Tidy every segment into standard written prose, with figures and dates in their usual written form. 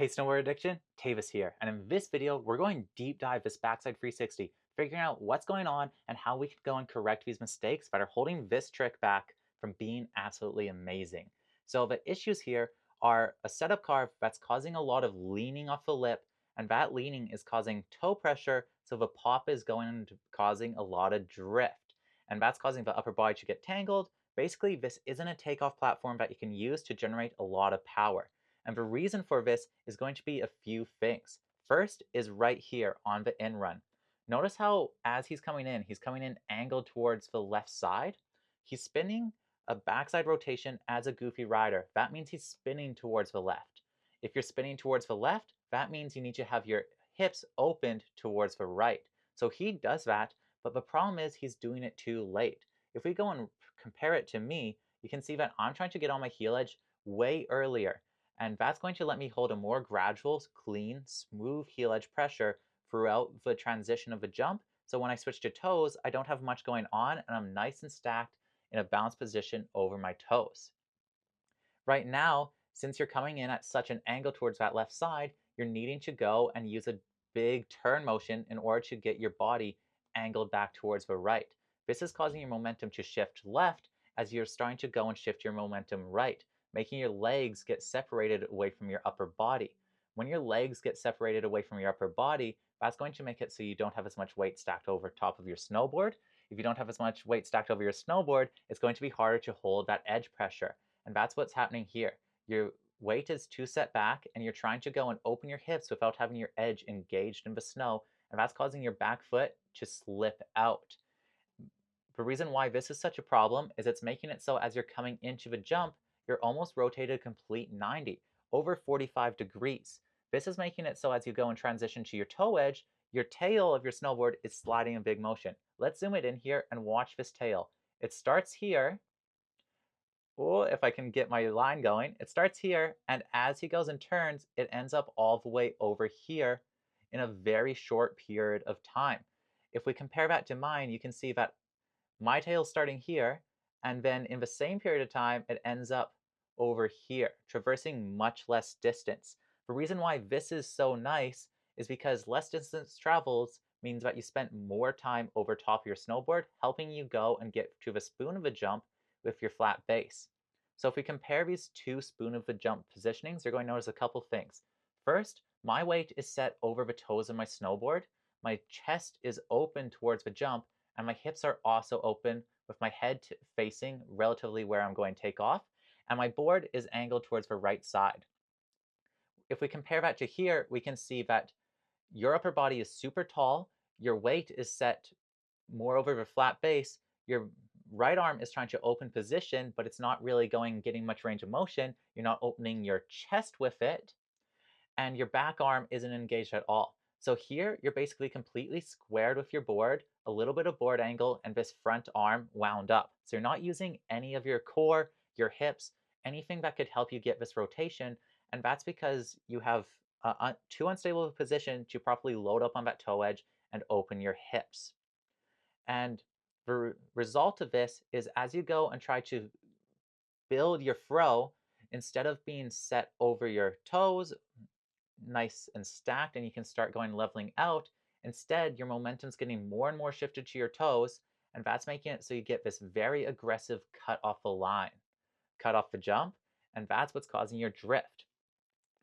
Hey Snowboard Addiction, Taevis here, and in this video, we're going deep dive this backside 360, figuring out what's going on and how we can go and correct these mistakes that are holding this trick back from being absolutely amazing. So the issues here are a setup carve that's causing a lot of leaning off the lip, and that leaning is causing toe pressure, so the pop is going to causing a lot of drift, and that's causing the upper body to get tangled. Basically, this isn't a takeoff platform that you can use to generate a lot of power. And the reason for this is going to be a few things. First is right here on the in run. Notice how as he's coming in angled towards the left side. He's spinning a backside rotation as a goofy rider. That means he's spinning towards the left. If you're spinning towards the left, that means you need to have your hips opened towards the right. So he does that, but the problem is he's doing it too late. If we go and compare it to me, you can see that I'm trying to get on my heel edge way earlier. And that's going to let me hold a more gradual, clean, smooth heel edge pressure throughout the transition of the jump. So when I switch to toes, I don't have much going on and I'm nice and stacked in a balanced position over my toes. Right now, since you're coming in at such an angle towards that left side, you're needing to go and use a big turn motion in order to get your body angled back towards the right. This is causing your momentum to shift left as you're starting to go and shift your momentum right, making your legs get separated away from your upper body. When your legs get separated away from your upper body, that's going to make it so you don't have as much weight stacked over top of your snowboard. If you don't have as much weight stacked over your snowboard, it's going to be harder to hold that edge pressure. And that's what's happening here. Your weight is too set back and you're trying to go and open your hips without having your edge engaged in the snow, and that's causing your back foot to slip out. The reason why this is such a problem is it's making it so as you're coming into the jump, you're almost rotated a complete 90, over 45 degrees. This is making it so as you go and transition to your toe edge, your tail of your snowboard is sliding in big motion. Let's zoom it in here and watch this tail. It starts here. Oh, if I can get my line going, it starts here, and as he goes and turns, it ends up all the way over here in a very short period of time. If we compare that to mine, you can see that my tail's starting here, and then in the same period of time, it ends up over here, traversing much less distance. The reason why this is so nice is because less distance travels means that you spent more time over top of your snowboard, helping you go and get to the spoon of a jump with your flat base. So if we compare these two spoon of the jump positionings, you're going to notice a couple things. First, my weight is set over the toes of my snowboard. My chest is open towards the jump, and my hips are also open with my head facing relatively where I'm going to take off, and my board is angled towards the right side. If we compare that to here, we can see that your upper body is super tall, your weight is set more over the flat base, your right arm is trying to open position, but it's not really getting much range of motion. You're not opening your chest with it, and your back arm isn't engaged at all. So here, you're basically completely squared with your board, a little bit of board angle, and this front arm wound up. So you're not using any of your core, your hips, anything that could help you get this rotation, and that's because you have too unstable a position to properly load up on that toe edge and open your hips. And the result of this is as you go and try to build your throw, instead of being set over your toes, nice and stacked, and you can start going leveling out, instead your momentum's getting more and more shifted to your toes, and that's making it so you get this very aggressive cut off the line, cut off the jump, and that's what's causing your drift.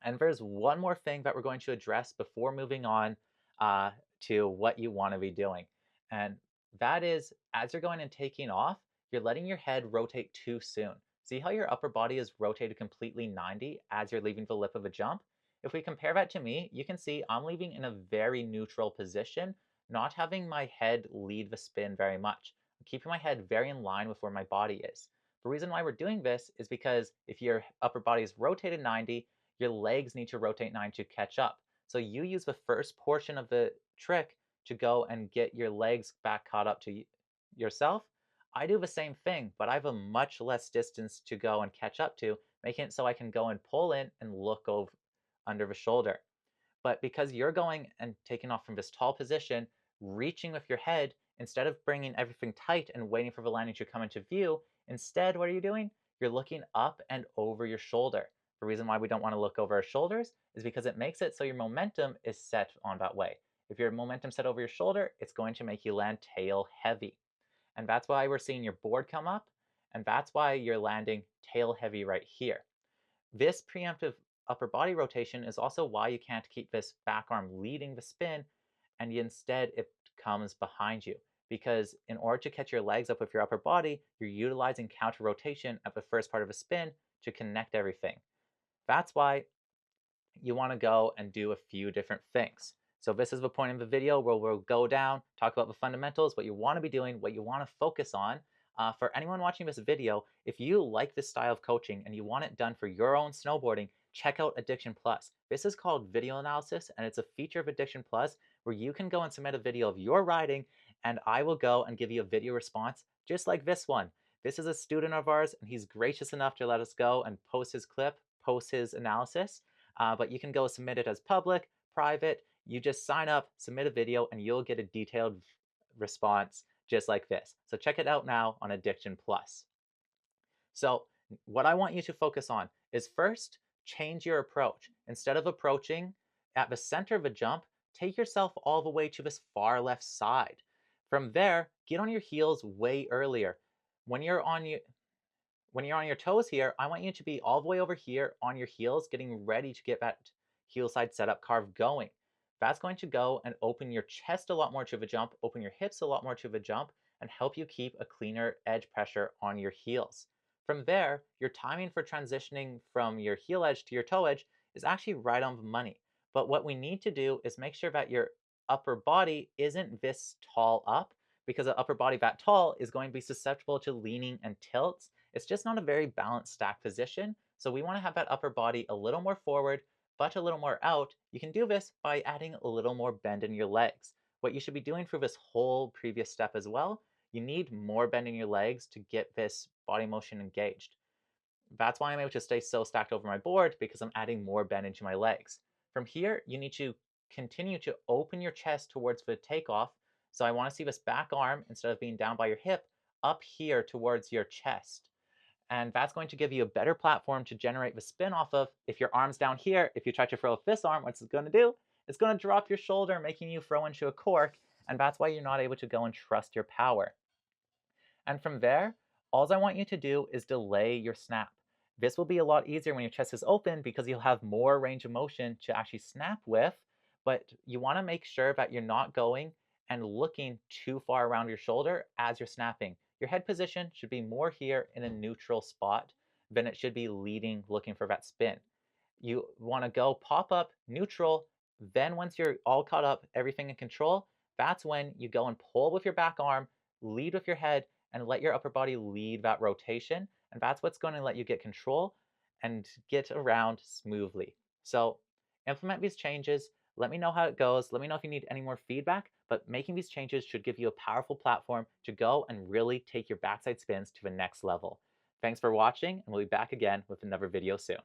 And there's one more thing that we're going to address before moving on to what you want to be doing. And that is, as you're going and taking off, you're letting your head rotate too soon. See how your upper body is rotated completely 90 as you're leaving the lip of a jump? If we compare that to me, you can see I'm leaving in a very neutral position, not having my head lead the spin very much. I'm keeping my head very in line with where my body is. The reason why we're doing this is because if your upper body is rotated 90, your legs need to rotate 90 to catch up. So you use the first portion of the trick to go and get your legs back caught up to yourself. I do the same thing, but I have a much less distance to go and catch up to, making it so I can go and pull in and look over under the shoulder. But because you're going and taking off from this tall position, reaching with your head, instead of bringing everything tight and waiting for the landing to come into view, instead, what are you doing? You're looking up and over your shoulder. The reason why we don't want to look over our shoulders is because it makes it so your momentum is set on that way. If your momentum set over your shoulder, it's going to make you land tail heavy. And that's why we're seeing your board come up, and that's why you're landing tail heavy right here. This preemptive upper body rotation is also why you can't keep this back arm leading the spin, and instead it comes behind you. Because in order to catch your legs up with your upper body, you're utilizing counter rotation at the first part of a spin to connect everything. That's why you want to go and do a few different things. So this is the point of the video where we'll go down, talk about the fundamentals, what you want to be doing, what you want to focus on. For anyone watching this video, if you like this style of coaching and you want it done for your own snowboarding, check out Addiction Plus. This is called video analysis, and it's a feature of Addiction Plus where you can go and submit a video of your riding, and I will go and give you a video response just like this one. This is a student of ours, and he's gracious enough to let us go and post his clip, post his analysis. But you can go submit it as public, private. You just sign up, submit a video, and you'll get a detailed response just like this. So check it out now on Addiction Plus. So what I want you to focus on is first, change your approach. Instead of approaching at the center of a jump, take yourself all the way to this far left side. From there, get on your heels way earlier. When you're on your toes here, I want you to be all the way over here on your heels, getting ready to get that heel side setup carve going. That's going to go and open your chest a lot more to the jump, open your hips a lot more to the jump, and help you keep a cleaner edge pressure on your heels. From there, your timing for transitioning from your heel edge to your toe edge is actually right on the money. But what we need to do is make sure that your upper body isn't this tall up, because an upper body that tall is going to be susceptible to leaning and tilts. It's just not a very balanced stack position. So we want to have that upper body a little more forward, but a little more out. You can do this by adding a little more bend in your legs. What you should be doing for this whole previous step as well, you need more bend in your legs to get this body motion engaged. That's why I'm able to stay so stacked over my board, because I'm adding more bend into my legs. From here, you need to continue to open your chest towards the takeoff. So I want to see this back arm, instead of being down by your hip, up here towards your chest. And that's going to give you a better platform to generate the spin off of. If your arm's down here, if you try to throw with this arm, what's it going to do? It's going to drop your shoulder, making you throw into a cork, and that's why you're not able to go and trust your power. And from there, all I want you to do is delay your snap. This will be a lot easier when your chest is open, because you'll have more range of motion to actually snap with, but you want to make sure that you're not going and looking too far around your shoulder as you're snapping. Your head position should be more here in a neutral spot than it should be leading, looking for that spin. You want to go pop up, neutral, then once you're all caught up, everything in control, that's when you go and pull with your back arm, lead with your head, and let your upper body lead that rotation. And that's what's going to let you get control and get around smoothly. So implement these changes. Let me know how it goes. Let me know if you need any more feedback, but making these changes should give you a powerful platform to go and really take your backside spins to the next level. Thanks for watching, and we'll be back again with another video soon.